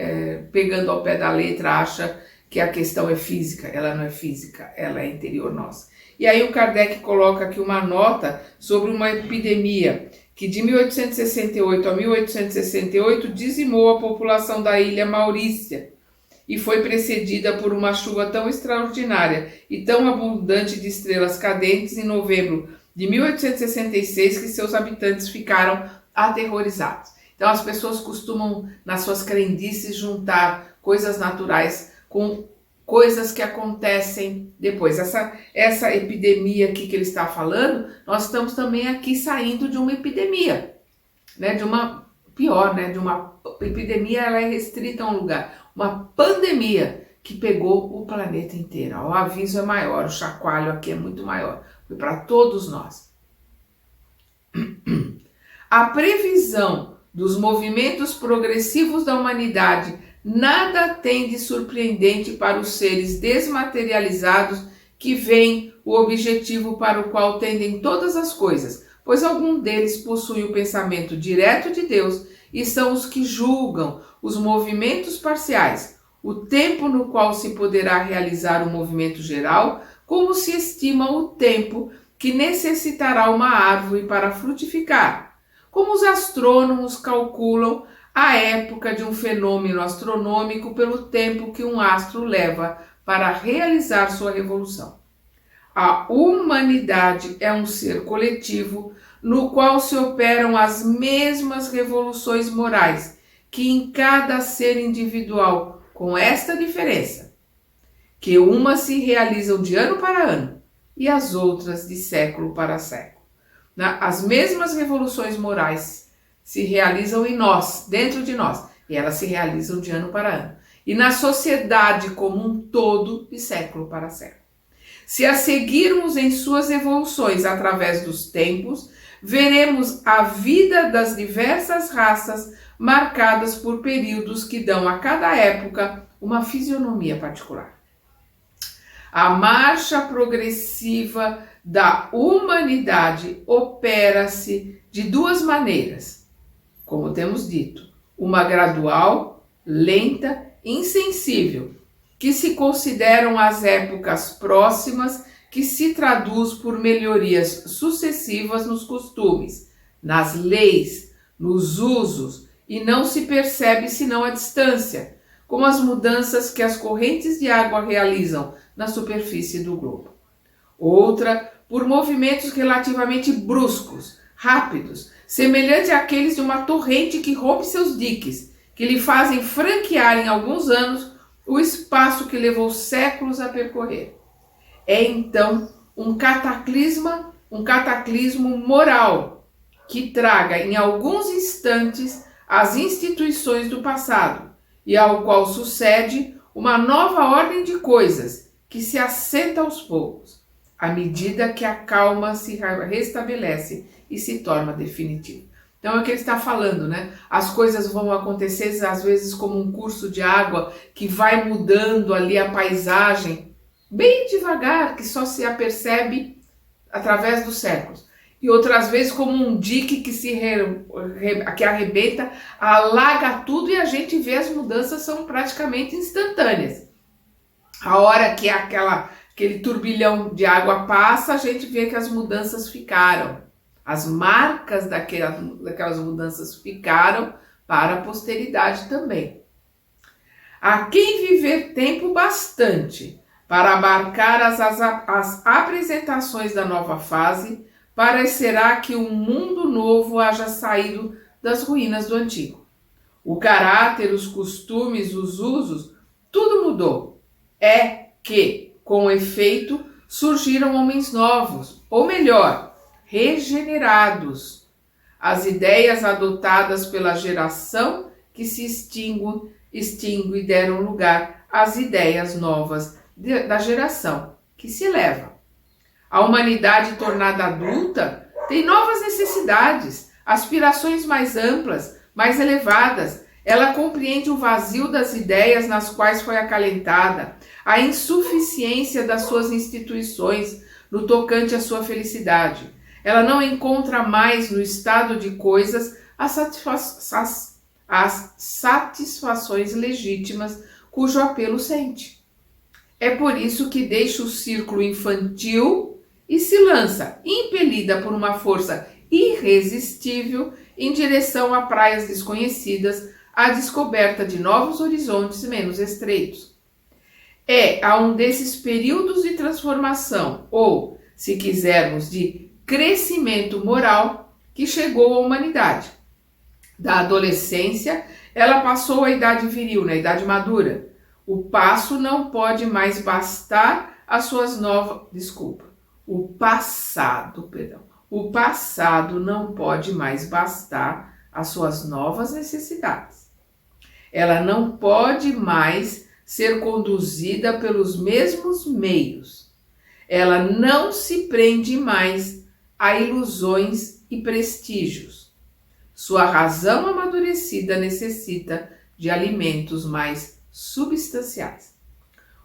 pegando ao pé da letra acha que a questão é física. Ela não é física, ela é interior nossa. E aí o Kardec coloca aqui uma nota sobre uma epidemia que de 1868 a 1868 dizimou a população da ilha Maurícia e foi precedida por uma chuva tão extraordinária e tão abundante de estrelas cadentes em novembro de 1866 que seus habitantes ficaram aterrorizados. Então as pessoas costumam, nas suas crendices, juntar coisas naturais com coisas que acontecem depois. Essa epidemia aqui que ele está falando, nós estamos também aqui saindo de uma epidemia, né? De uma pior, né? De uma epidemia, ela é restrita a um lugar. Uma pandemia que pegou o planeta inteiro. O aviso é maior, o chacoalho aqui é muito maior. Foi para todos nós. A previsão dos movimentos progressivos da humanidade nada tem de surpreendente para os seres desmaterializados que veem o objetivo para o qual tendem todas as coisas, pois algum deles possui o pensamento direto de Deus e são os que julgam os movimentos parciais, o tempo no qual se poderá realizar o movimento geral, como se estima o tempo que necessitará uma árvore para frutificar, como os astrônomos calculam a época de um fenômeno astronômico pelo tempo que um astro leva para realizar sua revolução. A humanidade é um ser coletivo no qual se operam as mesmas revoluções morais que em cada ser individual, com esta diferença, que umas se realizam de ano para ano e as outras de século para século. As mesmas revoluções morais se realizam em nós, dentro de nós, e elas se realizam de ano para ano. E na sociedade como um todo, de século para século. Se a seguirmos em suas evoluções através dos tempos, veremos a vida das diversas raças marcadas por períodos que dão a cada época uma fisionomia particular. A marcha progressiva da humanidade opera-se de duas maneiras, como temos dito, uma gradual, lenta, insensível, que se consideram as épocas próximas, que se traduz por melhorias sucessivas nos costumes, nas leis, nos usos, e não se percebe senão à distância, como as mudanças que as correntes de água realizam na superfície do globo. Outra, por movimentos relativamente bruscos, rápidos, semelhantes àqueles de uma torrente que rompe seus diques, que lhe fazem franquear em alguns anos o espaço que levou séculos a percorrer. É então um cataclismo moral que traga em alguns instantes as instituições do passado e ao qual sucede uma nova ordem de coisas que se assenta aos poucos, à medida que a calma se restabelece e se torna definitiva. Então é o que ele está falando, né? As coisas vão acontecer às vezes como um curso de água que vai mudando ali a paisagem, bem devagar, que só se apercebe através dos séculos. E outras vezes como um dique que arrebenta, alaga tudo e a gente vê as mudanças são praticamente instantâneas. A hora que aquele turbilhão de água passa, a gente vê que as mudanças ficaram. As marcas daquelas mudanças ficaram para a posteridade também. A quem viver tempo bastante para abarcar as apresentações da nova fase, parecerá que um mundo novo haja saído das ruínas do antigo. O caráter, os costumes, os usos, tudo mudou. É que, com efeito, surgiram homens novos, ou melhor, regenerados. As ideias adotadas pela geração que se extingue deram lugar às ideias novas da geração que se eleva. A humanidade tornada adulta tem novas necessidades, aspirações mais amplas, mais elevadas. Ela compreende o vazio das ideias nas quais foi acalentada, a insuficiência das suas instituições no tocante à sua felicidade. Ela não encontra mais no estado de coisas as satisfações legítimas cujo apelo sente. É por isso que deixa o círculo infantil e se lança, impelida por uma força irresistível, em direção a praias desconhecidas, à descoberta de novos horizontes menos estreitos. É a um desses períodos de transformação, ou, se quisermos, de crescimento moral, que chegou a humanidade. Da adolescência, ela passou à idade viril, na idade madura. O passo não pode mais bastar às suas novas... O passado não pode mais bastar às suas novas necessidades. Ela não pode mais ser conduzida pelos mesmos meios. Ela não se prende mais a ilusões e prestígios. Sua razão amadurecida necessita de alimentos mais substanciais.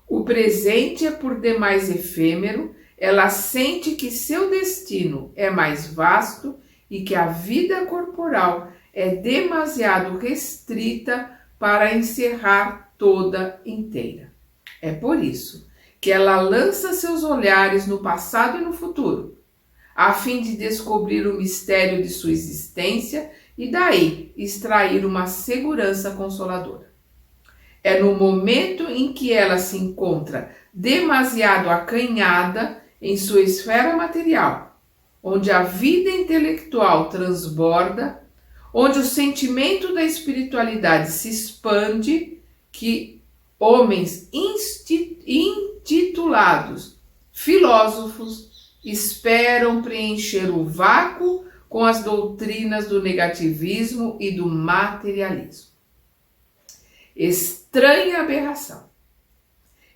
O presente é por demais efêmero, ela sente que seu destino é mais vasto e que a vida corporal é demasiado restrita para encerrar toda inteira. É por isso que ela lança seus olhares no passado e no futuro, a fim de descobrir o mistério de sua existência e daí extrair uma segurança consoladora. É no momento em que ela se encontra demasiado acanhada em sua esfera material, onde a vida intelectual transborda, onde o sentimento da espiritualidade se expande, que homens intitulados filósofos esperam preencher o vácuo com as doutrinas do negativismo e do materialismo. Estranha aberração.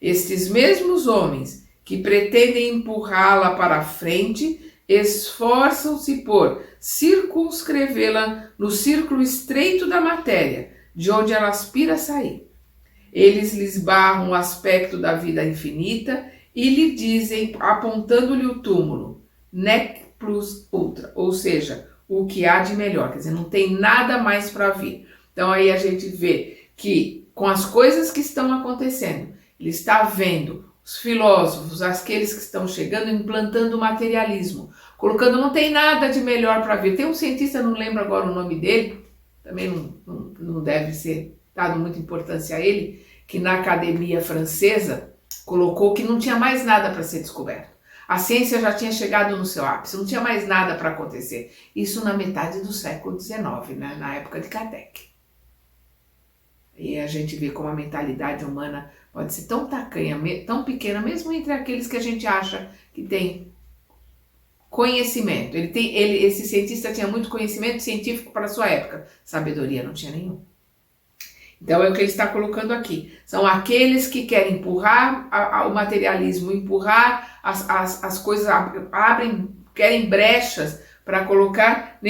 Estes mesmos homens que pretendem empurrá-la para a frente esforçam-se por circunscrevê-la no círculo estreito da matéria, de onde ela aspira a sair. Eles lhes barram o aspecto da vida infinita e lhe dizem, apontando-lhe o túmulo, nec plus ultra, ou seja, o que há de melhor, quer dizer, não tem nada mais para vir. Então aí a gente vê que com as coisas que estão acontecendo, ele está vendo os filósofos, aqueles que estão chegando, implantando o materialismo, colocando não tem nada de melhor para vir. Tem um cientista, não lembro agora o nome dele, também não deve ser dado muita importância a ele, que na academia francesa colocou que não tinha mais nada para ser descoberto. A ciência já tinha chegado no seu ápice, não tinha mais nada para acontecer. Isso na metade do século XIX, né? Na época de Kardec. E a gente vê como a mentalidade humana pode ser tão tacanha, tão pequena, mesmo entre aqueles que a gente acha que tem conhecimento. Esse cientista tinha muito conhecimento científico para a sua época, sabedoria não tinha nenhum. Então é o que ele está colocando aqui. São aqueles que querem empurrar o materialismo, empurrar as coisas, querem brechas para colocar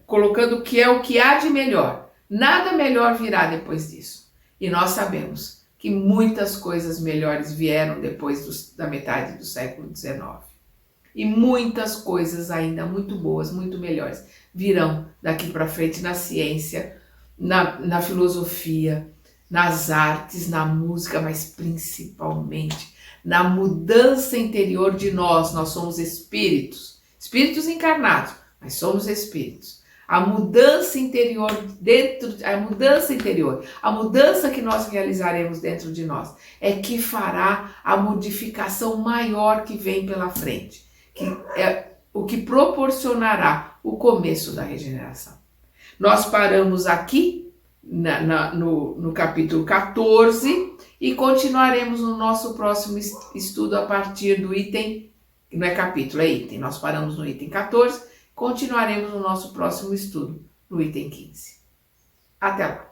colocando o que há de melhor. Nada melhor virá depois disso. E nós sabemos que muitas coisas melhores vieram depois da metade do século XIX. E muitas coisas ainda muito boas, muito melhores, virão daqui para frente na ciência, na filosofia, nas artes, na música, mas principalmente na mudança interior de nós. Nós somos espíritos encarnados, mas somos espíritos. A mudança interior, a mudança que nós realizaremos dentro de nós é que fará a modificação maior que vem pela frente, que é o que proporcionará o começo da regeneração. Nós paramos aqui no capítulo 14 e continuaremos no nosso próximo estudo a partir do item, não é capítulo, é item. Nós paramos no item 14, continuaremos no nosso próximo estudo, no item 15. Até lá!